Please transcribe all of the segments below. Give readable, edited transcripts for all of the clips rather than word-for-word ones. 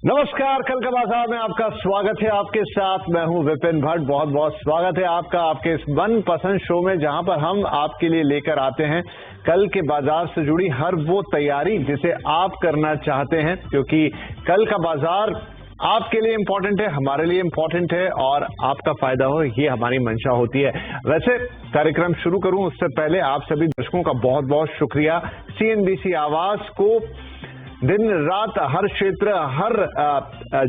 नमस्कार, कल का बाजार में आपका स्वागत है। आपके साथ मैं हूं विपिन भट्ट। बहुत बहुत स्वागत है आपका आपके इस मनपसंद शो में, जहां पर हम आपके लिए लेकर आते हैं कल के बाजार से जुड़ी हर वो तैयारी जिसे आप करना चाहते हैं, क्योंकि कल का बाजार आपके लिए इम्पोर्टेंट है, हमारे लिए इम्पोर्टेंट है और आपका फायदा हो, ये हमारी मंशा होती है। वैसे कार्यक्रम शुरू करूं उससे पहले आप सभी दर्शकों का बहुत बहुत शुक्रिया। सीएनबीसी आवाज को दिन रात हर क्षेत्र, हर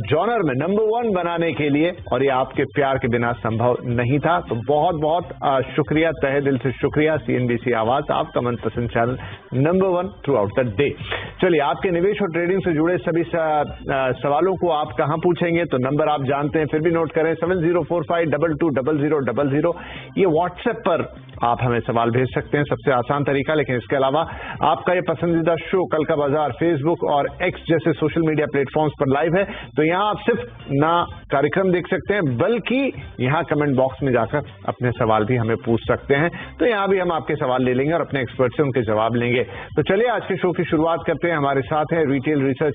जॉनर में नंबर 1 बनाने के लिए, और ये आपके प्यार के बिना संभव नहीं था। तो बहुत बहुत शुक्रिया, तहे दिल से शुक्रिया। सीएनबीसी आवाज आपका मनपसंद channel number 1 through out the day. चलिए, आपके निवेश और ट्रेडिंग से जुड़े सभी सवालों को आप कहां पूछेंगे, तो नंबर आप जानते हैं, फिर भी नोट करें 7045220000। ये व्हाट्सएप पर आप हमें सवाल भेज सकते हैं, सबसे आसान तरीका। लेकिन इसके अलावा आपका ये पसंदीदा शो कल का बाजार फेसबुक और एक्स जैसे सोशल मीडिया प्लेटफॉर्म्स पर लाइव है, तो यहां आप सिर्फ ना कार्यक्रम देख सकते हैं, बल्कि यहां कमेंट बॉक्स में जाकर अपने सवाल भी हमें पूछ सकते हैं। तो यहां भी हम आपके सवाल ले लेंगे और अपने एक्सपर्ट से उनके जवाब लेंगे। तो चलिए, आज के शो की शुरुआत करते हैं। हमारे साथ है retail research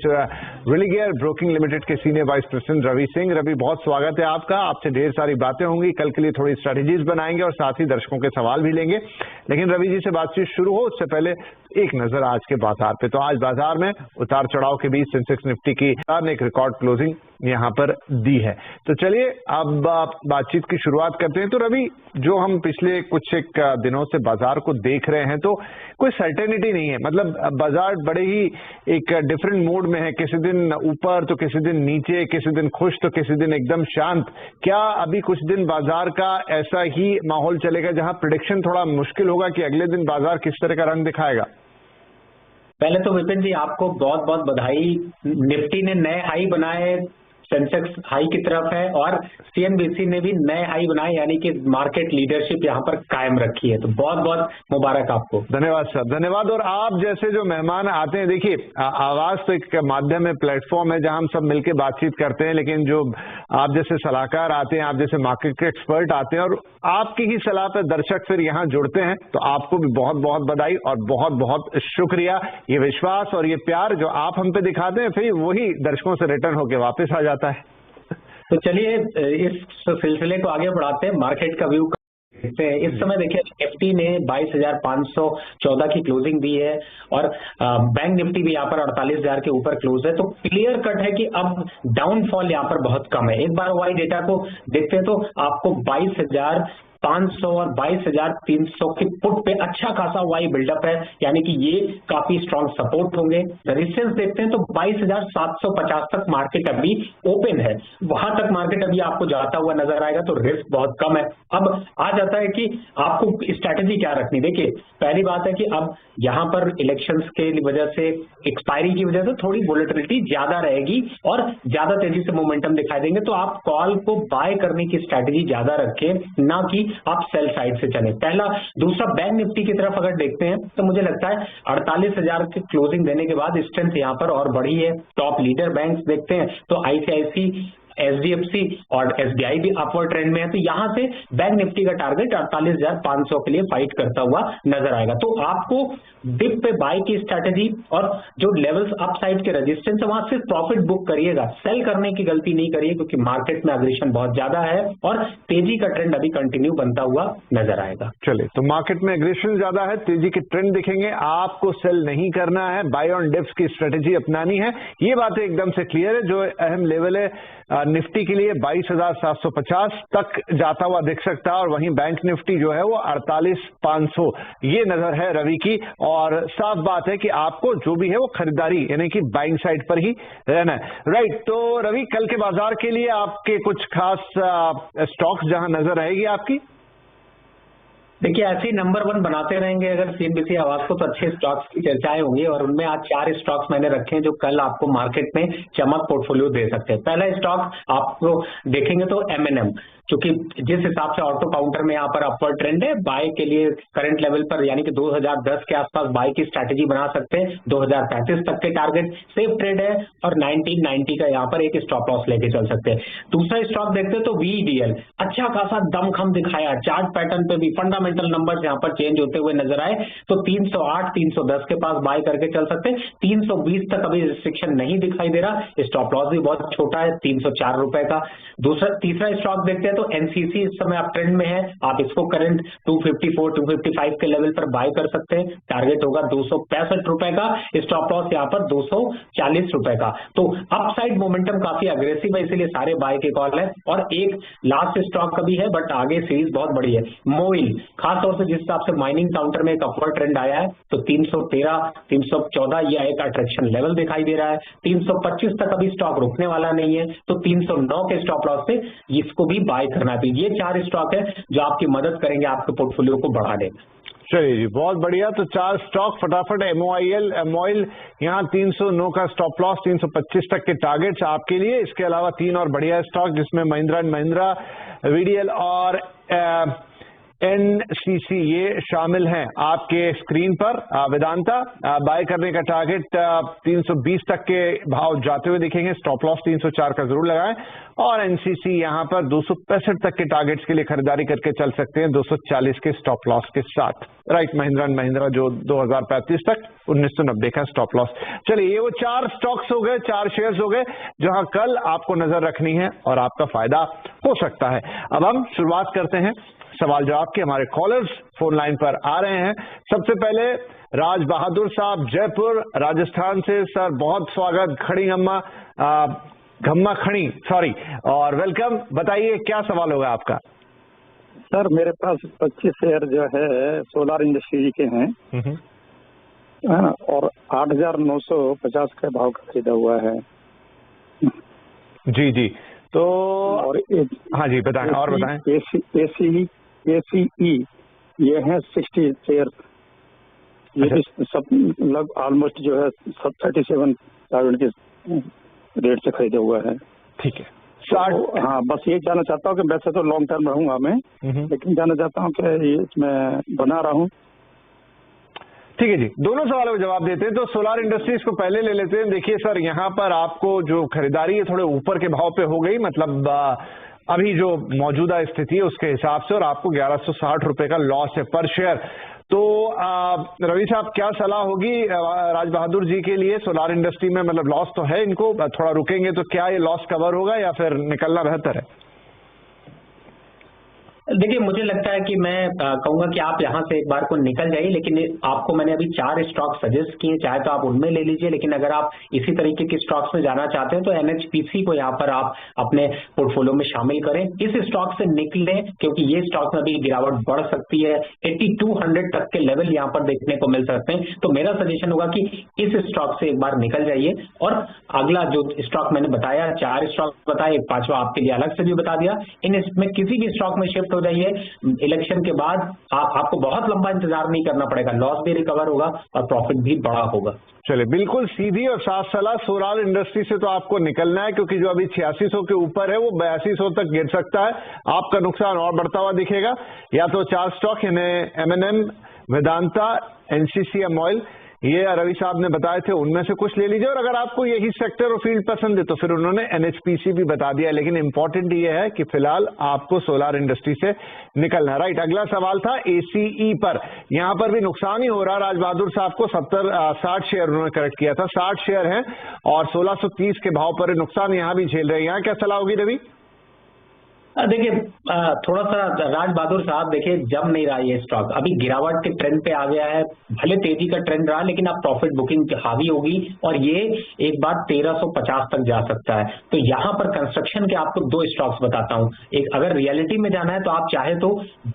Religare broking limited के senior vice president Ravi Singh. Ravi, बहुत स्वागत है आपका। आपसे ढेर सारी बातें होंगी, कल के लिए थोड़ी स्ट्रेटेजीज बनाएंगे और साथ ही दर्शकों के सवाल भी लेंगे। लेकिन रवि जी से बातचीत शुरू हो उससे पहले एक नजर आज के बाजार पे। तो आज बाजार में उतार चढ़ाव के बीच सेंसेक्स निफ्टी की ने एक रिकॉर्ड क्लोजिंग यहां पर दी है। तो चलिए अब बातचीत की शुरुआत करते हैं। तो रवि, जो हम पिछले कुछ एक दिनों से बाजार को देख रहे हैं, तो कोई सर्टेनिटी नहीं है। मतलब बाजार बड़े ही एक डिफरेंट मूड में है, किसी दिन ऊपर तो किसी दिन नीचे, किसी दिन खुश तो किसी दिन एकदम शांत। क्या अभी कुछ दिन बाजार का ऐसा ही माहौल चलेगा जहां प्रेडिक्शन थोड़ा मुश्किल होगा कि अगले दिन बाजार किस तरह का रंग दिखाएगा? पहले तो विपिन जी, आपको बहुत बहुत बधाई। निफ्टी ने नए हाई बनाए, सेंसेक्स हाई की तरफ है और सीएनबीसी ने भी नए हाई बनाए, यानी कि मार्केट लीडरशिप यहां पर कायम रखी है। तो बहुत बहुत मुबारक आपको। धन्यवाद सर, धन्यवाद। और आप जैसे जो मेहमान आते हैं, देखिए आवाज तो एक माध्यम है, प्लेटफॉर्म है जहां हम सब मिलकर बातचीत करते हैं, लेकिन जो आप जैसे सलाहकार आते हैं, आप जैसे मार्केट के एक्सपर्ट आते हैं और आपकी ही सलाह पर दर्शक फिर यहाँ जुड़ते हैं, तो आपको भी बहुत बहुत बधाई और बहुत बहुत शुक्रिया। ये विश्वास और ये प्यार जो आप हम पे दिखाते हैं, फिर वही दर्शकों से रिटर्न होकर वापस आ जाता है। तो चलिए इस सिलसिले को आगे बढ़ाते हैं, मार्केट का व्यू देखते हैं। इस समय देखिए, निफ्टी ने 22,514 की क्लोजिंग दी है और बैंक निफ्टी भी यहाँ पर 48,000 के ऊपर क्लोज है। तो क्लियर कट है कि अब डाउनफॉल यहाँ पर बहुत कम है। एक बार वाई डेटा को देखते हैं तो आपको 22,500 और 22,300 की पुट पे अच्छा खासा वाई बिल्डअप है, यानी कि ये काफी स्ट्रॉन्ग सपोर्ट होंगे। रेजिस्टेंस देखते हैं तो 22,750 तक मार्केट अभी ओपन है, वहां तक मार्केट अभी आपको जाता हुआ नजर आएगा, तो रिस्क बहुत कम है। अब आ जाता है कि आपको स्ट्रैटेजी क्या रखनी। देखिए, पहली बात है कि अब यहां पर इलेक्शंस के वजह से, एक्सपायरी की वजह से थोड़ी वोलेटिलिटी ज्यादा रहेगी और ज्यादा तेजी से मोमेंटम दिखाई देंगे, तो आप कॉल को बाय करने की स्ट्रैटेजी ज्यादा रखें, ना कि आप सेल साइड से चले। पहला। दूसरा, बैंक निफ्टी की तरफ अगर देखते हैं तो मुझे लगता है 48,000 की क्लोजिंग देने के बाद स्ट्रेंथ यहां पर और बढ़ी है। टॉप लीडर बैंक्स देखते हैं तो आईसीआईसी, एचडीएफसी और एसबीआई भी अपवर्ड ट्रेंड में है। तो यहां से बैंक निफ्टी का टारगेट 48,500 के लिए फाइट करता हुआ नजर आएगा। तो आपको डिप पे बाय की स्ट्रैटेजी और जो लेवल्स अपसाइड के रेजिस्टेंस है, वहां सिर्फ प्रॉफिट बुक करिएगा, सेल करने की गलती नहीं करिए, क्योंकि मार्केट में अग्रेशन बहुत ज्यादा है और तेजी का ट्रेंड अभी कंटिन्यू बनता हुआ नजर आएगा। चलिए, तो मार्केट में एग्रेशन ज्यादा है, तेजी के ट्रेंड दिखेंगे, आपको सेल नहीं करना है, बाय ऑन डिप्स की स्ट्रेटेजी अपनानी है। ये बातें एकदम से क्लियर है। जो अहम लेवल है निफ्टी के लिए 22,750 तक जाता हुआ दिख सकता है और वहीं बैंक निफ्टी जो है वो 48,500, ये नजर है रवि की। और साफ बात है कि आपको जो भी है वो खरीदारी यानी कि बाइंग साइड पर ही रहना है। राइट। तो रवि, कल के बाजार के लिए आपके कुछ खास स्टॉक्स जहां नजर आएगी आपकी? देखिए, ऐसे ही नंबर 1 बनाते रहेंगे अगर सीएनबीसी आवाज को, तो अच्छे स्टॉक्स की चर्चाएं होंगी और उनमें आज 4 स्टॉक्स मैंने रखे हैं जो कल आपको मार्केट में चमक पोर्टफोलियो दे सकते हैं। पहला स्टॉक आपको देखेंगे तो एमएनएम। क्योंकि जिस हिसाब से ऑटो काउंटर में यहाँ पर अपवर्ड ट्रेंड है, बाय के लिए करंट लेवल पर यानी कि 2010 के आसपास बाय की स्ट्रैटेजी बना सकते हैं। 2035 तक के टारगेट सेफ ट्रेड है और 1990 का यहाँ पर एक स्टॉप लॉस लेके चल सकते हैं। दूसरा स्टॉक देखते हैं तो VEDL अच्छा खासा दमखम दिखाया, चार्ट पैटर्न पे भी फंडामेंटल नंबर्स यहाँ पर चेंज होते हुए नजर आए, तो 308 310 के पास बाय करके चल सकते हैं। 320 तक अभी रिस्ट्रिक्शन नहीं दिखाई दे रहा, स्टॉप लॉस भी बहुत छोटा है 304 रुपए का। तीसरा स्टॉक देखते हैं तो NCC इस समय आप ट्रेंड में है, आप इसको करंट 254 255 के लेवल पर बाय कर सकते हैं। टारगेट होगा 265 रुपए का, स्टॉप लॉस यहाँ पर 240 रुपए का। तो अपसाइड मोमेंटम काफी अग्रेसिव है, इसीलिए सारे बाय के कॉल है। और एक लास्ट स्टॉक का भी है बट आगे सीरीज बहुत बड़ी है, मोइल, खासतौर से जिस हिसाब से माइनिंग काउंटर में एक अपवर्ड ट्रेंड आया है तो 313 314 यह एक अट्रैक्शन लेवल दिखाई दे रहा है। 325 तक अभी स्टॉक रुकने वाला नहीं है, तो 309 के स्टॉप लॉस से इसको भी बाय करना है। ये 4 स्टॉक है जो आपकी मदद करेंगे आपके पोर्टफोलियो को बढ़ाने में। चलिए जी, बहुत बढ़िया। तो 4 स्टॉक फटाफट। मोइल यहाँ 309 का स्टॉप लॉस, 325 तक के टारगेट्स आपके लिए। इसके अलावा 3 और बढ़िया स्टॉक जिसमें महिंद्रा एंड महिंद्रा, VDL और NCC ये शामिल हैं आपके स्क्रीन पर। वेदांता बाय करने का टारगेट 320 तक के भाव जाते हुए दिखेंगे, स्टॉप लॉस 304 का जरूर लगाएं। और NCC यहाँ पर 265 तक के टारगेट्स के लिए खरीदारी करके चल सकते हैं 240 के स्टॉप लॉस के साथ। राइट, महिंद्रा एंड महिंद्रा जो 2035 तक 1990 का स्टॉप लॉस। चलिए, ये वो 4 स्टॉक्स हो गए, 4 शेयर्स हो गए जहां कल आपको नजर रखनी है और आपका फायदा हो सकता है। अब हम शुरुआत करते हैं सवाल जवाब के। हमारे कॉलर्स फोन लाइन पर आ रहे हैं। सबसे पहले राज बहादुर साहब जयपुर राजस्थान से। सर बहुत स्वागत, घम्मा खड़ी सॉरी, और वेलकम। बताइए क्या सवाल होगा आपका। सर मेरे पास 25 शेयर जो है सोलार इंडस्ट्री के हैं और 8,950 के भाव का खरीदा हुआ है। जी जी, तो और हाँ जी बताएं, और बताएं। ACE ये है 60 शेयर, ये भी सब लग ऑलमोस्ट जो है 37,000 के रेट से खरीदा हुआ है। ठीक है, तो हाँ बस ये जानना चाहता हूँ कि वैसे तो लॉन्ग टर्म रहूंगा मैं, लेकिन जानना चाहता हूँ कि इसमें बना रहा हूँ। ठीक है जी, दोनों सवालों का जवाब देते हैं। तो सोलार इंडस्ट्रीज को पहले ले लेते हैं। देखिए सर, यहाँ पर आपको जो खरीदारी है थोड़े ऊपर के भाव पे हो गई, मतलब अभी जो मौजूदा स्थिति है उसके हिसाब से, और आपको 1160 रुपए का लॉस है पर शेयर। तो रवि साहब क्या सलाह होगी राज बहादुर जी के लिए सोलार इंडस्ट्री में? मतलब लॉस तो है इनको, थोड़ा रुकेंगे तो क्या ये लॉस कवर होगा या फिर निकलना बेहतर है? देखिए, मुझे लगता है कि मैं कहूंगा कि आप यहाँ से एक बार को निकल जाइए, लेकिन आपको मैंने अभी 4 स्टॉक सजेस्ट किए, चाहे तो आप उनमें ले लीजिए, लेकिन अगर आप इसी तरीके के स्टॉक्स में जाना चाहते हैं तो NHPC को यहाँ पर आप अपने पोर्टफोलियो में शामिल करें। इस स्टॉक से निकलें क्योंकि ये स्टॉक में भी गिरावट बढ़ सकती है, 8200 तक के लेवल यहाँ पर देखने को मिल सकते हैं। तो मेरा सजेशन होगा कि इस स्टॉक से एक बार निकल जाइए। और अगला जो स्टॉक मैंने बताया, 4 स्टॉक बताए, एक 5वां आपके लिए अलग से भी बता दिया, इनमें किसी भी स्टॉक में शिफ्ट हो जाइए। इलेक्शन के बाद आपको बहुत लंबा इंतजार नहीं करना पड़ेगा, लॉस भी रिकवर होगा और प्रॉफिट भी बड़ा होगा। चलिए, बिल्कुल सीधी और साफ सलाह। सोलार इंडस्ट्री से तो आपको निकलना है क्योंकि जो अभी 8600 के ऊपर है वो 8200 तक गिर सकता है, आपका नुकसान और बढ़ता हुआ दिखेगा। या तो 4 स्टॉक इन्हें M&M, वेदांता, NCC, मोइल, ये रवि साहब ने बताए थे, उनमें से कुछ ले लीजिए। और अगर आपको यही सेक्टर और फील्ड पसंद है तो फिर उन्होंने NHPC भी बता दिया। लेकिन इंपॉर्टेंट ये है कि फिलहाल आपको सोलार इंडस्ट्री से निकलना है। राइट, अगला सवाल था ACE पर। यहाँ पर भी नुकसान ही हो रहा है। राज बहादुर साहब को 60 शेयर उन्होंने करेक्ट किया था, 60 शेयर हैं और 1630 के भाव पर नुकसान यहाँ भी झेल रहे हैं। यहाँ क्या सलाह होगी रवि? देखिए, थोड़ा सा राज बहादुर साहब, देखिए जम नहीं रहा ये स्टॉक, अभी गिरावट के ट्रेंड पे आ गया है। भले तेजी का ट्रेंड रहा लेकिन अब प्रॉफिट बुकिंग हावी होगी और ये एक बार 1350 तक जा सकता है। तो यहाँ पर कंस्ट्रक्शन के आपको 2 स्टॉक्स बताता हूँ। एक, अगर रियलिटी में जाना है तो आप चाहे तो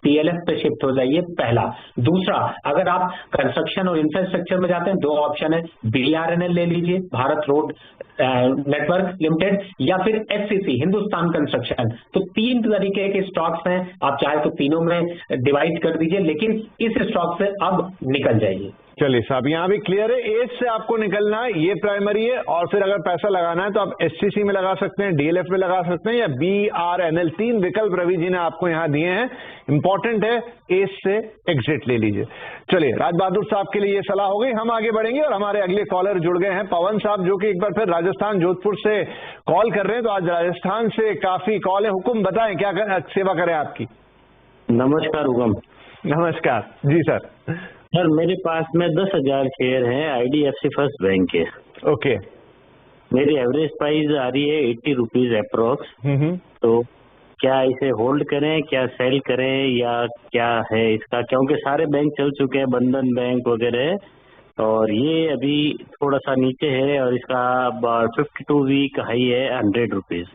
DLF पे शिफ्ट हो जाइए, पहला। दूसरा, अगर आप कंस्ट्रक्शन और इंफ्रास्ट्रक्चर में जाते हैं, 2 ऑप्शन है, BRNL ले लीजिए, भारत रोड नेटवर्क लिमिटेड, या फिर HCC, हिंदुस्तान कंस्ट्रक्शन। तो 3 तरीके के स्टॉक्स हैं, आप चाहे तो तीनों में डिवाइड कर दीजिए, लेकिन इस स्टॉक से अब निकल जाइए। चलिए साहब, यहाँ भी क्लियर है। एज से आपको निकलना है, ये प्राइमरी है, और फिर अगर पैसा लगाना है तो आप एसटीसी में लगा सकते हैं, डीएलएफ में लगा सकते हैं, या बीआरएनएल। 3 विकल्प रवि जी ने आपको यहाँ दिए हैं। इंपॉर्टेंट है, एज से एग्जिट ले लीजिए। चलिए, राज बहादुर साहब के लिए ये सलाह हो गई। हम आगे बढ़ेंगे और हमारे अगले कॉलर जुड़ गए हैं, पवन साहब, जो कि एक बार फिर राजस्थान जोधपुर से कॉल कर रहे हैं। तो आज राजस्थान से काफी कॉल है। हुकुम बताएं, क्या सेवा करें आपकी? नमस्कार हुकम। नमस्कार जी सर। सर, मेरे पास में 10,000 शेयर हैं आईडीएफसी फर्स्ट बैंक के। ओके। मेरी एवरेज प्राइस आ रही है 80 रुपीज अप्रोक्स। तो क्या इसे होल्ड करें, क्या सेल करें, या क्या है इसका? क्योंकि सारे बैंक चल चुके हैं, बंधन बैंक वगैरह, और ये अभी थोड़ा सा नीचे है, और इसका 52 वीक हाई है 100 रुपीज।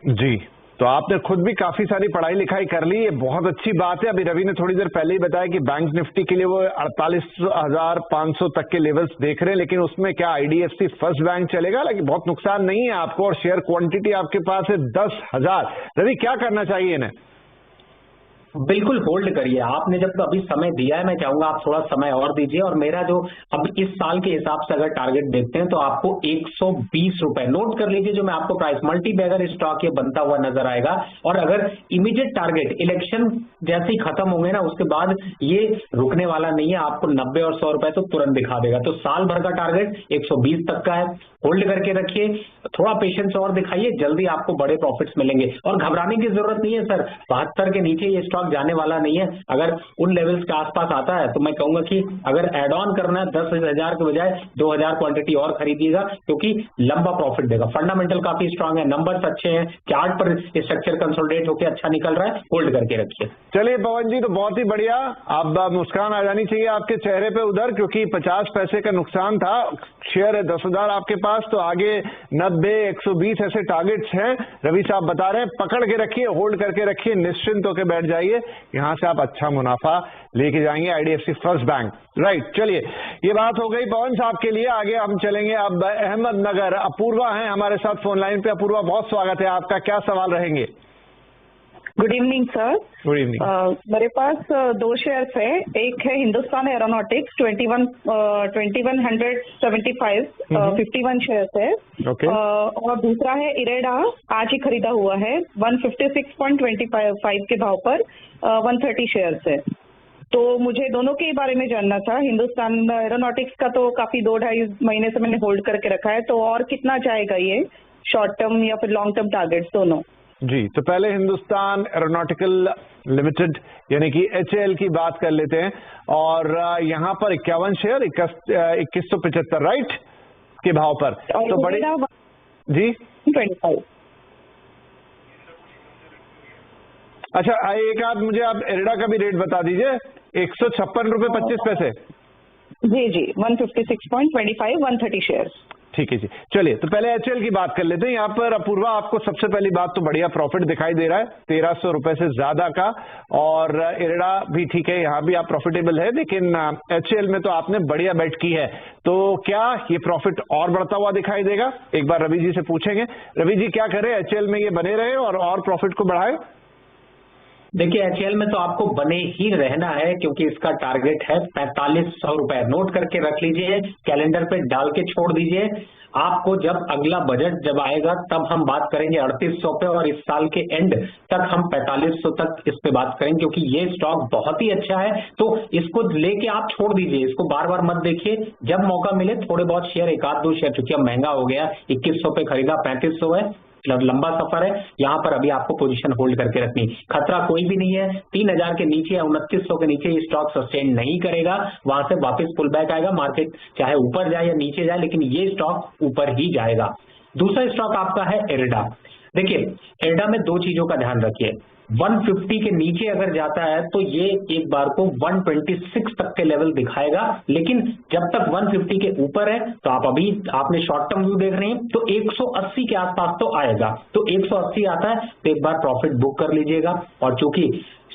जी, तो आपने खुद भी काफी सारी पढ़ाई लिखाई कर ली, ये बहुत अच्छी बात है। अभी रवि ने थोड़ी देर पहले ही बताया कि बैंक निफ्टी के लिए वो 48,500 तक के लेवल्स देख रहे हैं, लेकिन उसमें क्या आईडीएफसी फर्स्ट बैंक चलेगा? लेकिन बहुत नुकसान नहीं है आपको, और शेयर क्वांटिटी आपके पास है 10,000। रवि, क्या करना चाहिए इन्हें? बिल्कुल होल्ड करिए। आपने जब अभी समय दिया है, मैं चाहूंगा आप थोड़ा समय और दीजिए। और मेरा जो अब इस साल के हिसाब से अगर टारगेट देखते हैं तो आपको 120 रुपए नोट कर लीजिए, जो मैं आपको प्राइस मल्टी बैगर स्टॉक ये बनता हुआ नजर आएगा। और अगर इमीडिएट टारगेट इलेक्शन जैसे ही खत्म होंगे ना, उसके बाद ये रुकने वाला नहीं है, आपको 90 और 100 रुपए तो तुरंत दिखा देगा। तो साल भर का टारगेट 120 तक का है, होल्ड करके रखिए, थोड़ा पेशेंस और दिखाइए, जल्दी आपको बड़े प्रॉफिट्स मिलेंगे। और घबराने की जरूरत नहीं है सर, 72 के नीचे ये स्टॉक जाने वाला नहीं है। अगर उन लेवल्स के आसपास आता है तो मैं कहूंगा कि अगर एड ऑन करना है 10,000 के बजाय 2,000 क्वांटिटी और खरीदिएगा, क्योंकि लंबा प्रॉफिट देगा। फंडामेंटल काफी स्ट्रांग है, नंबर्स अच्छे हैं, चार्ट पर स्ट्रक्चर कंसोलिडेट होकर अच्छा निकल रहा है, होल्ड करके रखिए। चलिए पवन जी, तो बहुत ही बढ़िया। अब मुस्कान आ जानी चाहिए आपके चेहरे पे उधर, क्योंकि 50 पैसे का नुकसान था। शेयर है 10,000 आपके पास, तो आगे 90, 120 ऐसे टारगेट्स हैं। रवि साहब बता रहे हैं, पकड़ के रखिए, होल्ड करके रखिए, निश्चिंत होकर बैठ जाइए। यहां से आप अच्छा मुनाफा लेके जाएंगे आईडीएफसी फर्स्ट बैंक। राइट, चलिए, ये बात हो गई पवन साहब के लिए। आगे हम चलेंगे अब अहमदनगर। अपूर्वा हैं हमारे साथ फोन लाइन पे। अपूर्वा, बहुत स्वागत है आपका, क्या सवाल रहेंगे? Good evening sir. Good evening. मेरे पास 2 शेयर्स है। एक है हिंदुस्तान एरोनॉटिक्स 2175 51 शेयर्स है। ओके। और दूसरा है इरेडा, आज ही खरीदा हुआ है 156.25 के भाव पर 130 शेयर्स है। तो मुझे दोनों के बारे में जानना था। हिंदुस्तान एरोनॉटिक्स का तो काफी 2-2.5 महीने से मैंने होल्ड करके रखा है, तो और कितना जाएगा ये, शॉर्ट टर्म या फिर लॉन्ग टर्म टारगेट्स दोनों? जी, तो पहले हिंदुस्तान एरोनॉटिकल लिमिटेड यानी कि HAL की बात कर लेते हैं। और यहाँ पर 51 शेयर 2175 राइट के भाव पर, तो बड़ी जी 25। अच्छा, एक आप मुझे आप एरिडा का भी रेट बता दीजिए। 156 रुपए 25 पैसे। जी जी, 156.25 130 शेयर। ठीक है जी। चलिए, तो पहले HAL की बात कर लेते हैं। यहाँ पर अपूर्वा, आपको सबसे पहली बात तो बढ़िया प्रॉफिट दिखाई दे रहा है 1300 रुपए से ज्यादा का, और एरिडा भी ठीक है, यहाँ भी आप प्रॉफिटेबल है। लेकिन HAL में तो आपने बढ़िया बेट की है, तो क्या ये प्रॉफिट और बढ़ता हुआ दिखाई देगा? एक बार रवि जी से पूछेंगे। रवि जी, क्या करें, HAL में ये बने रहे और प्रॉफिट को बढ़ाए? देखिए, HAL में तो आपको बने ही रहना है, क्योंकि इसका टारगेट है 4500 रुपए। नोट करके रख लीजिए, कैलेंडर पे डाल के छोड़ दीजिए। आपको जब अगला बजट जब आएगा तब हम बात करेंगे 3800 पे, और इस साल के एंड तक हम 4500 तक इस पे बात करेंगे, क्योंकि ये स्टॉक बहुत ही अच्छा है। तो इसको लेके आप छोड़ दीजिए, इसको बार बार मत देखिए। जब मौका मिले थोड़े बहुत शेयर, 1-2 शेयर, चूंकि अब महंगा हो गया, 2100 पे खरीदा, 3500 है, लंबा सफर है। यहाँ पर अभी आपको पोजीशन होल्ड करके रखनी, खतरा कोई भी नहीं है। 3000 के नीचे या 2900 के नीचे ये स्टॉक सस्टेन नहीं करेगा, वहां से वापस पुल बैक आएगा। मार्केट चाहे ऊपर जाए या नीचे जाए, लेकिन ये स्टॉक ऊपर ही जाएगा। दूसरा स्टॉक आपका है एरिडा। देखिए, एरिडा में 2 चीजों का ध्यान रखिए। 150 के नीचे अगर जाता है तो ये एक बार को 126 तक के लेवल दिखाएगा, लेकिन जब तक 150 के ऊपर है तो आपने शॉर्ट टर्म व्यू देख रहे हैं, तो 180 के आसपास तो आएगा। तो 180 आता है तो एक बार प्रॉफिट बुक कर लीजिएगा। और चूंकि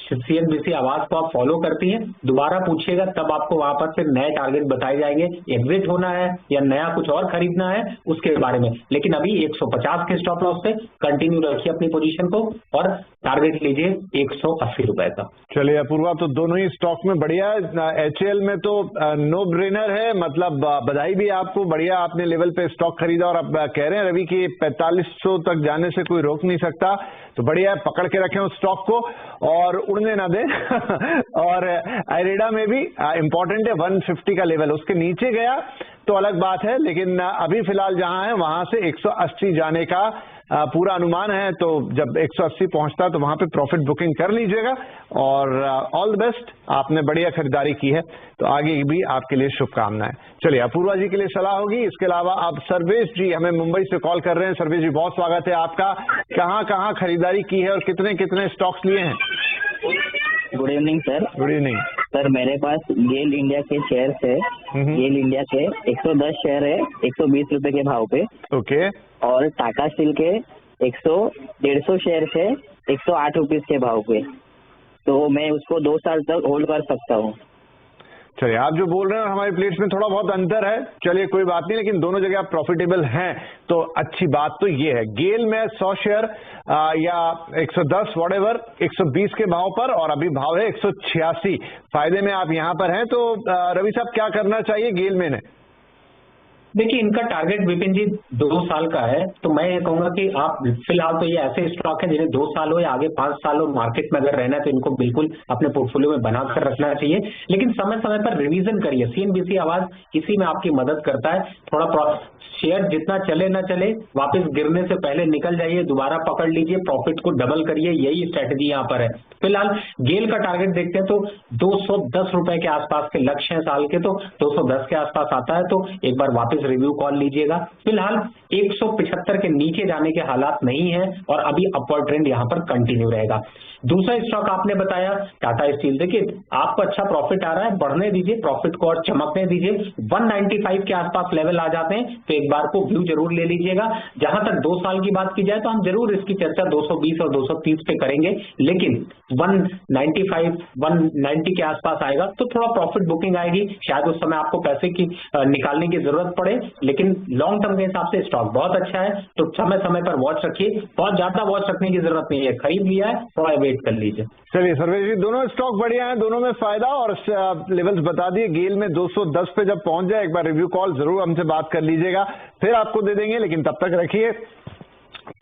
CNBC आवाज को आप फॉलो करती हैं, दोबारा पूछिएगा, तब आपको वहां पर फिर नए टारगेट बताए जाएंगे, एग्जिट होना है या नया कुछ और खरीदना है उसके बारे में। लेकिन अभी 150 के स्टॉप लॉस से कंटिन्यू रखिए अपनी पोजीशन को और टारगेट लीजिए 180 रुपए का। चलिए अपूर्वा, तो दोनों ही स्टॉक में बढ़िया। HAL में तो नो ब्रेनर है, मतलब बधाई भी आपको, बढ़िया आपने लेवल पे स्टॉक खरीदा और अब कह रहे हैं रवि कि 4500 तक जाने से कोई रोक नहीं सकता, तो बढ़िया है, पकड़ के रखें उस स्टॉक को और उड़ने ना दें। और आइरेडा में भी इंपॉर्टेंट है 150 का लेवल, उसके नीचे गया तो अलग बात है, लेकिन अभी फिलहाल जहां है वहां से 180 जाने का पूरा अनुमान है, तो जब 180 पहुंचता है तो वहां पे प्रॉफिट बुकिंग कर लीजिएगा। और ऑल द बेस्ट, आपने बढ़िया खरीदारी की है, तो आगे भी आपके लिए शुभकामनाएं। चलिए अपूर्वा जी के लिए सलाह होगी। इसके अलावा आप सर्वेश जी हमें मुंबई से कॉल कर रहे हैं। सर्वेश जी बहुत स्वागत है आपका, कहाँ खरीदारी की है और कितने कितने स्टॉक्स लिए हैं? Good evening sir. Good evening sir, मेरे पास गेल इंडिया के शेयर्स है, गेल इंडिया के 110 शेयर है 120 रुपए के भाव पे। ओके। और टाटा स्टील के 150 शेयर है 108 रुपीज के भाव पे, तो मैं उसको 2 साल तक होल्ड कर सकता हूँ। चलिए, आप जो बोल रहे हैं हमारी प्लेट्स में थोड़ा बहुत अंतर है, चलिए कोई बात नहीं, लेकिन दोनों जगह आप प्रॉफिटेबल हैं, तो अच्छी बात तो ये है। गेल में 100 शेयर या 110 वॉटेवर 120 के भाव पर, और अभी भाव है 186, फायदे में आप यहां पर हैं। तो रवि साहब क्या करना चाहिए गेल में ने? देखिए, इनका टारगेट विपिन जी 2 साल का है, तो मैं ये कहूंगा कि आप फिलहाल तो ये ऐसे स्टॉक है जिन्हें 2 साल हो या आगे 5 साल हो मार्केट में अगर रहना है तो इनको बिल्कुल अपने पोर्टफोलियो में बनाकर रखना चाहिए, लेकिन समय समय पर रिवीजन करिए। CNBC आवाज इसी में आपकी मदद करता है। थोड़ा शेयर जितना चले ना चले, वापस गिरने से पहले निकल जाइए, दोबारा पकड़ लीजिए, प्रॉफिट को डबल करिए, यही स्ट्रेटेजी यहाँ पर है। फिलहाल गेल का टारगेट देखते हैं तो 210 रुपए के आसपास के लक्ष्य है साल के, तो 210 के आसपास आता है तो एक बार वापस रिव्यू कॉल लीजिएगा। फिलहाल 175 के नीचे जाने के हालात नहीं है और अभी अपवर्ड ट्रेंड यहां पर कंटिन्यू रहेगा। दूसरा स्टॉक आपने बताया टाटा स्टील, देखिए आपको अच्छा प्रॉफिट आ रहा है, बढ़ने दीजिए, प्रॉफिट को और चमकने दीजिए। 195 के आसपास लेवल आ जाते हैं तो एक बार को व्यू जरूर ले लीजिएगा। जहां तक 2 साल की बात की जाए तो हम जरूर इसकी चर्चा 220 और 230 पे करेंगे, लेकिन 195 190 के आसपास आएगा तो थोड़ा प्रॉफिट बुकिंग आएगी, शायद उस समय आपको पैसे की निकालने की जरूरत पड़े, लेकिन लॉन्ग टर्म के हिसाब से स्टॉक बहुत अच्छा है, तो समय समय पर वॉच रखिए। बहुत ज्यादा वॉच रखने की जरूरत नहीं है, खरीद लिया है थोड़ा वेट कर लीजिए। चलिए सर्वेश जी, दोनों स्टॉक बढ़िया हैं, दोनों में फायदा, और लेवल्स बता दिए। गेल में 210 पे जब पहुंच जाए एक बार रिव्यू कॉल जरूर हमसे बात कर लीजिएगा, फिर आपको दे देंगे, लेकिन तब तक रखिए।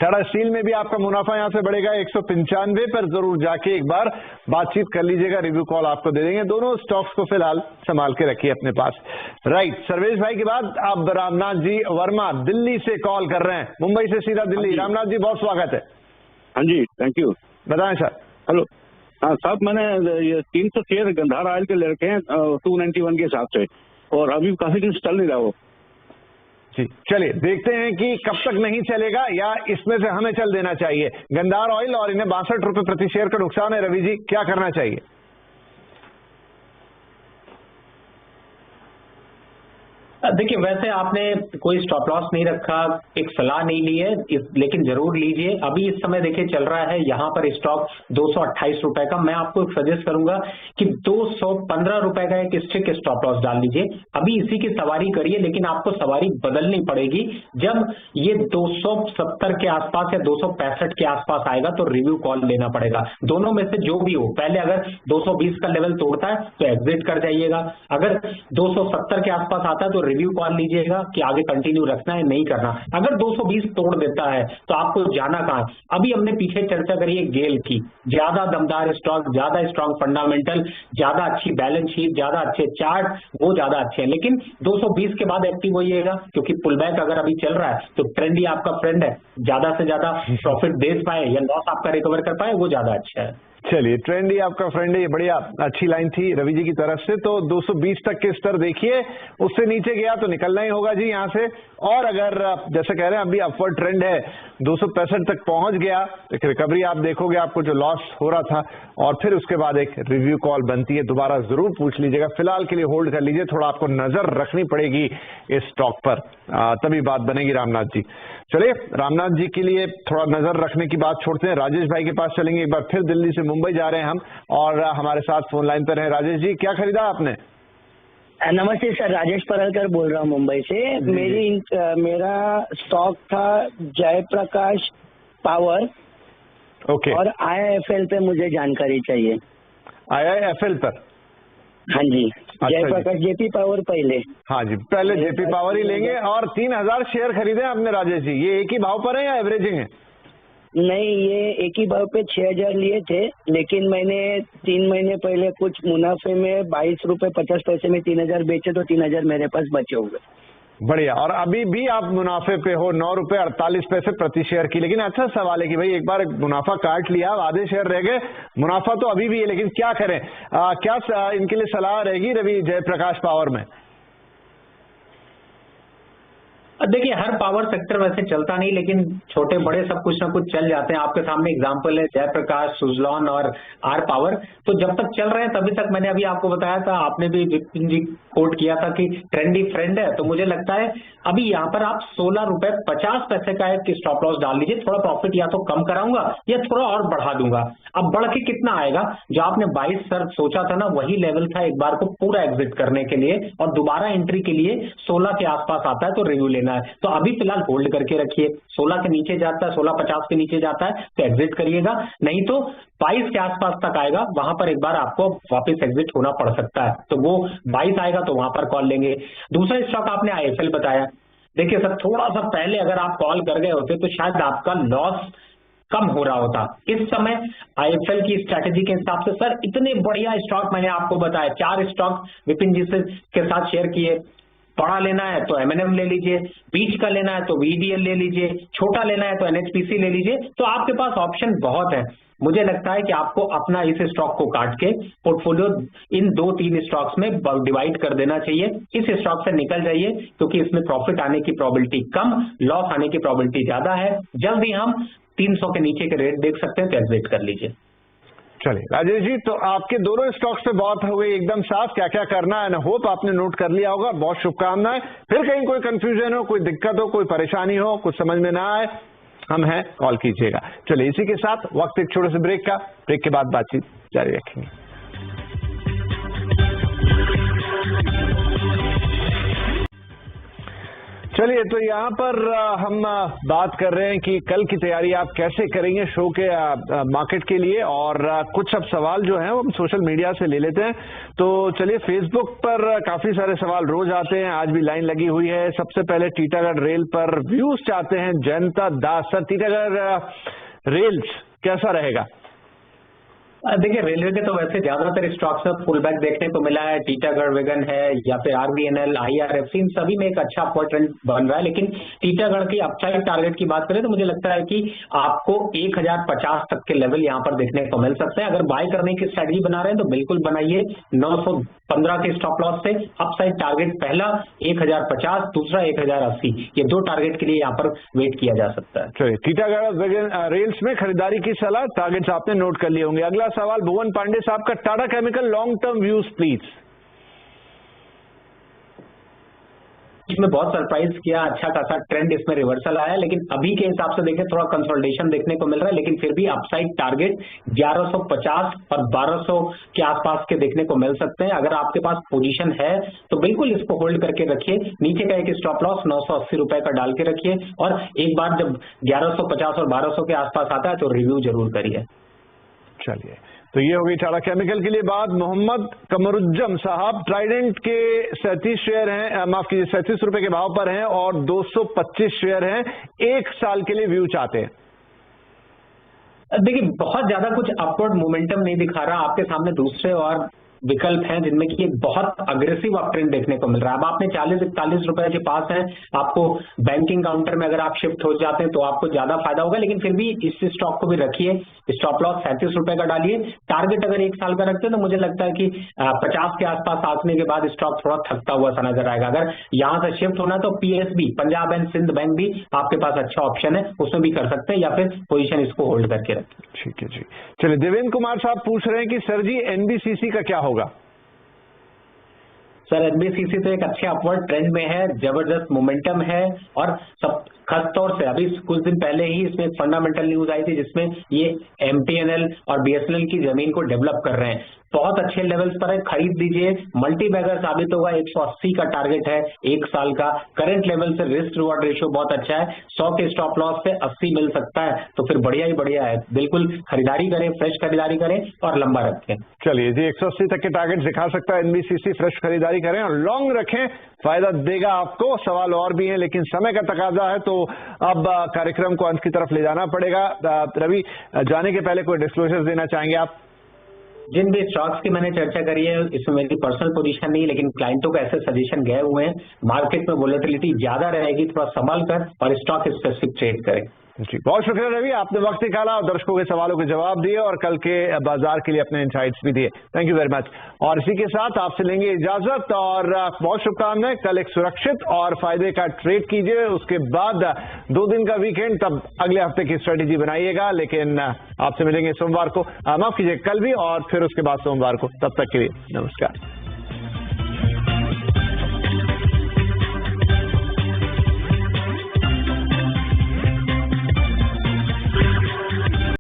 टाटा स्टील में भी आपका मुनाफा यहां से बढ़ेगा 195 पर, जरूर जाके एक बार बातचीत कर लीजिएगा, रिव्यू कॉल आपको दे देंगे। दोनों स्टॉक्स को फिलहाल संभाल के रखिए अपने पास। राइट, सर्वेश भाई के बाद अब रामनाथ जी वर्मा दिल्ली से कॉल कर रहे हैं, मुंबई से सीधा दिल्ली। रामनाथ जी बहुत स्वागत है। हाँ जी, थैंक यू। बताएं सर। हेलो। हाँ साहब, मैंने ये 300 शेयर गंधार ऑयल के ले रखे हैं 291 के हिसाब से, और अभी काफी दिन चल नहीं रहा वो। जी, चलिए देखते हैं कि कब तक नहीं चलेगा या इसमें से हमें चल देना चाहिए। गंधार ऑयल और इन्हें 62 रुपए प्रति शेयर का नुकसान है। रवि जी क्या करना चाहिए? देखिए, वैसे आपने कोई स्टॉप लॉस नहीं रखा, एक सलाह नहीं ली है, लेकिन जरूर लीजिए। अभी इस समय देखिए चल रहा है यहाँ पर स्टॉक 228 रुपए का। मैं आपको सजेस्ट करूंगा कि 215 रुपए का एक स्ट्रिक्ट स्टॉप लॉस डाल लीजिए। अभी इसी की सवारी करिए, लेकिन आपको सवारी बदलनी पड़ेगी जब ये 270 के आसपास या 265 के आसपास आएगा तो रिव्यू कॉल लेना पड़ेगा। दोनों में से जो भी हो, पहले अगर 220 का लेवल तोड़ता है तो एग्जिट कर जाइएगा, अगर 270 के आसपास आता है तो रिव्यू कॉल लीजिएगा कि आगे कंटिन्यू रखना है नहीं करना। अगर 220 तोड़ देता है तो आपको जाना कहां है? अभी हमने पीछे चर्चा करी है गेल की, ज्यादा दमदार स्टॉक, ज्यादा स्ट्रॉन्ग फंडामेंटल, ज्यादा अच्छी बैलेंस शीट, ज्यादा अच्छे चार्ट, वो ज्यादा अच्छे हैं, लेकिन 220 के बाद एक्टिव होइएगा, क्योंकि पुल बैक अगर अभी चल रहा है तो ट्रेंड ही आपका फ्रेंड है। ज्यादा से ज्यादा प्रॉफिट दे पाए या लॉस आपका रिकवर कर पाए वो ज्यादा अच्छा है। चलिए, ट्रेंड ही आपका फ्रेंड है, ये बढ़िया अच्छी लाइन थी रवि जी की तरफ से। तो 220 तक के स्तर देखिए, उससे नीचे गया तो निकलना ही होगा जी यहाँ से। और अगर जैसे कह रहे हैं अभी अपवर्ड ट्रेंड है 265 तक पहुंच गया। एक रिकवरी आप देखोगे, आपको जो लॉस हो रहा था, और फिर उसके बाद एक रिव्यू कॉल बनती है। दोबारा जरूर पूछ लीजिएगा, फिलहाल के लिए होल्ड कर लीजिए, थोड़ा आपको नजर रखनी पड़ेगी इस स्टॉक पर, तभी बात बनेगी। रामनाथ जी, चलिए रामनाथ जी के लिए थोड़ा नजर रखने की बात छोड़ते हैं, राजेश भाई के पास चलेंगे। एक बार फिर दिल्ली से मुंबई जा रहे हैं हम, और हमारे साथ फोन लाइन पर हैं राजेश जी। क्या खरीदा आपने? नमस्ते सर, राजेश परलकर बोल रहा हूँ मुंबई से। मेरा स्टॉक था जयप्रकाश पावर, ओके, और IIFL पे मुझे जानकारी चाहिए। IIFL पर? हाँ जी, अच्छा जयप्रकाश, जेपी पावर पहले। हाँ जी, पहले जेपी पावर ही लेंगे। और 3000 शेयर खरीदे आपने राजेश जी, ये एक ही भाव पर है या एवरेजिंग है? नहीं, ये एक ही भाव पे 6000 लिए थे, लेकिन मैंने 3 महीने पहले कुछ मुनाफे में 22 रुपए 50 पैसे में 3000 बेचे, तो 3000 मेरे पास बचे हुए। बढ़िया। और अभी भी आप मुनाफे पे हो, 9 रुपए 48 पैसे प्रति शेयर की। लेकिन अच्छा सवाल है कि भाई एक बार मुनाफा काट लिया, आधे शेयर रह गए, मुनाफा तो अभी भी है, लेकिन क्या करें? क्या इनके लिए सलाह रहेगी रवि जयप्रकाश पावर में? देखिए, हर पावर सेक्टर वैसे चलता नहीं, लेकिन छोटे बड़े सब कुछ ना कुछ चल जाते हैं। आपके सामने एग्जांपल है जयप्रकाश, सुजलॉन और आर पावर। तो जब तक चल रहे हैं तभी तक, मैंने अभी आपको बताया था, आपने भी विपिन जी कोट किया था कि ट्रेंडी फ्रेंड है। तो मुझे लगता है अभी यहाँ पर आप 16 रुपए 50 पैसे का एक स्टॉप लॉस डाल लीजिए। थोड़ा प्रॉफिट या तो कम कराऊंगा या थोड़ा और बढ़ा दूंगा। अब बढ़ के कितना आएगा? जो आपने 22 सर सोचा था ना, वही लेवल था एक बार को पूरा एग्जिट करने के लिए, और दोबारा एंट्री के लिए 16 के आसपास आता है तो रिव्यू लेना है। तो अभी फिलहाल होल्ड करके रखिए। 16 के नीचे जाता है, 16.50 के नीचे जाता है तो एग्जिट करिएगा, नहीं तो 22 के आसपास तक आएगा, वहां पर एक बार आपको वापस एग्जिट होना पड़ सकता है। तो वो 22 आएगा तो वहां पर कॉल लेंगे। दूसरा स्टॉक आपने IIFL बताया। देखिए सर, थोड़ा सा पहले अगर आप कॉल कर गए होते तो शायद आपका लॉस कम हो रहा होता। इस समय IIFL की स्ट्रैटेजी के हिसाब से सर इतने बढ़िया स्टॉक मैंने आपको बताया, 4 स्टॉक विपिन जी से के साथ शेयर किए। बड़ा लेना है तो M&M ले लीजिए, बीच का लेना है तो VDL ले लीजिए, छोटा लेना है तो NHPC ले लीजिए। तो आपके पास ऑप्शन बहुत है। मुझे लगता है कि आपको अपना इस स्टॉक को काट के पोर्टफोलियो इन 2-3 स्टॉक्स में डिवाइड कर देना चाहिए। इस स्टॉक से निकल जाइए, क्योंकि इसमें प्रॉफिट आने की प्रोबेबिलिटी कम, लॉस आने की प्रोबेबिलिटी ज्यादा है। जल्दी हम 300 के नीचे के रेट देख सकते हैं तो एग्जिट कर लीजिए। चलिए राजेश जी, तो आपके दोनों स्टॉक्स पे बात हो गई एकदम साफ, क्या क्या करना है। होप आपने नोट कर लिया होगा। बहुत शुभकामनाएं। फिर कहीं कोई कंफ्यूजन हो, कोई दिक्कत हो, कोई परेशानी हो, कुछ समझ में ना आए, हम हैं, कॉल कीजिएगा। चलिए इसी के साथ वक्त एक छोटे से ब्रेक का, ब्रेक के बाद बातचीत जारी रखेंगे। चलिए, तो यहाँ पर हम बात कर रहे हैं कि कल की तैयारी आप कैसे करेंगे शो के मार्केट के लिए, और कुछ अब सवाल जो हैं वो हम सोशल मीडिया से ले लेते हैं। तो चलिए, फेसबुक पर काफी सारे सवाल रोज आते हैं, आज भी लाइन लगी हुई है। सबसे पहले टीटागढ़ रेल पर व्यूज चाहते हैं जयंता दास। सर, टीटागढ़ रेल्स कैसा रहेगा? देखिए, रेलवे के तो वैसे ज्यादातर स्टॉक्स में पुल बैक देखने को मिला है। टीटागढ़ वेगन है या फिर RVNL, IRFC, इन सभी में एक अच्छा अपवर्ड ट्रेंड बन रहा है। लेकिन टीटागढ़ की अपसाइड टारगेट की बात करें तो मुझे लगता है कि आपको 1050 तक के लेवल यहाँ पर देखने को मिल सकते हैं। अगर बाय करने की स्ट्रेटजी बना रहे हैं तो बिल्कुल बनाइए। 915 के स्टॉप लॉस से अपसाइड टारगेट पहला 1050, दूसरा 1080, ये 2 टारगेट के लिए यहाँ पर वेट किया जा सकता है। चलिए, टीटागढ़ वेगन रेल्स में खरीदारी की सलाह, टारगेट्स आपने नोट कर लिए होंगे। अगला सवाल भुवन पांडे साहब का, Tata chemical long term views please. इसमें बहुत सरप्राइज किया, अच्छा खासा ट्रेंड इसमें रिवर्सल आया, लेकिन अभी के हिसाब से देखें थोड़ा कंसोलिडेशन देखने को मिल रहा है। लेकिन फिर भी अपसाइड टारगेट 1150 और 1200 के आसपास के देखने को मिल सकते हैं। अगर आपके पास पोजीशन है तो बिल्कुल इसको होल्ड करके रखिए। नीचे का एक स्टॉप लॉस 980 रुपए का डाल के रखिए, और एक बार जब 1150 और 1200 के आसपास आता है तो रिव्यू जरूर करिए। चलिए, तो ये हो गई टाटा केमिकल के लिए बात। मोहम्मद कमरुज्जम साहब, ट्राइडेंट के 37 शेयर हैं, माफ कीजिए 37 रुपए के भाव पर हैं, और 225 शेयर हैं, 1 साल के लिए व्यू चाहते हैं। देखिए, बहुत ज्यादा कुछ अपवर्ड मोमेंटम नहीं दिखा रहा। आपके सामने दूसरे और विकल्प हैं जिनमें कि एक बहुत अग्रेसिव अपट्रेंड देखने को मिल रहा है। अब आपने 40-41 रुपए के पास है, आपको बैंकिंग काउंटर में अगर आप शिफ्ट हो जाते हैं तो आपको ज्यादा फायदा होगा, लेकिन फिर भी इस स्टॉक को भी रखिए। स्टॉप लॉस 37 रुपए का डालिए। टारगेट अगर 1 साल का रखते हैं तो मुझे लगता है कि 50 के आसपास आने के बाद स्टॉक थोड़ा थकता हुआ सा नजर आएगा। अगर यहां से शिफ्ट होना तो PSB, Punjab and Sind bank भी आपके पास अच्छा ऑप्शन है, उसमें भी कर सकते हैं, या फिर पोजीशन इसको होल्ड करके रखें। ठीक है जी। चलिए, देवेंद्र कुमार साहब पूछ रहे हैं कि सर जी एनबीसीसी का क्या होगा? सर एनबीसीसी तो एक अच्छे अपवर्ड ट्रेंड में है, जबरदस्त मोमेंटम है, और सब खास तौर से अभी कुछ दिन पहले ही इसमें फंडामेंटल न्यूज आई थी जिसमें ये एमटीएनएल और बीएसएनएल की जमीन को डेवलप कर रहे हैं। बहुत अच्छे लेवल्स पर है, खरीद लीजिए। मल्टी बैगर साबित होगा। 180 का टारगेट है 1 साल का। करंट लेवल से रिस्क रिवॉर्ड रेशियो बहुत अच्छा है। 100 के स्टॉप लॉस से 80 मिल सकता है, तो फिर बढ़िया ही बढ़िया है। बिल्कुल खरीदारी करें, फ्रेश खरीदारी करें और लंबा रखें। चलिए जी, 180 तक के टारगेट दिखा सकता है एनबीसीसी। फ्रेश खरीदारी करें और लॉन्ग रखें, फायदा देगा आपको। सवाल और भी हैं, लेकिन समय का तकाजा है, तो अब कार्यक्रम को अंत की तरफ ले जाना पड़ेगा। रवि, जाने के पहले कोई डिस्क्लोजर देना चाहेंगे आप? जिन भी स्टॉक्स की मैंने चर्चा करी है इसमें मेरी पर्सनल पोजीशन नहीं, लेकिन क्लाइंटों को ऐसे सजेशन गए हुए हैं। मार्केट में वोलेटिलिटी ज्यादा रहेगी, थोड़ा संभल कर और स्टॉक स्पेसिफिक ट्रेड करें। जी, बहुत शुक्रिया रवि, आपने वक्त निकाला और दर्शकों के सवालों के जवाब दिए और कल के बाजार के लिए अपने इनसाइट्स भी दिए। Thank you very much. और इसी के साथ आपसे लेंगे इजाजत और बहुत शुभकामनाएं। कल एक सुरक्षित और फायदे का ट्रेड कीजिए, उसके बाद 2 दिन का वीकेंड, तब अगले हफ्ते की स्ट्रेटेजी बनाइएगा। लेकिन आपसे मिलेंगे सोमवार को, माफ कीजिए कल भी, और फिर उसके बाद सोमवार को। तब तक के लिए नमस्कार।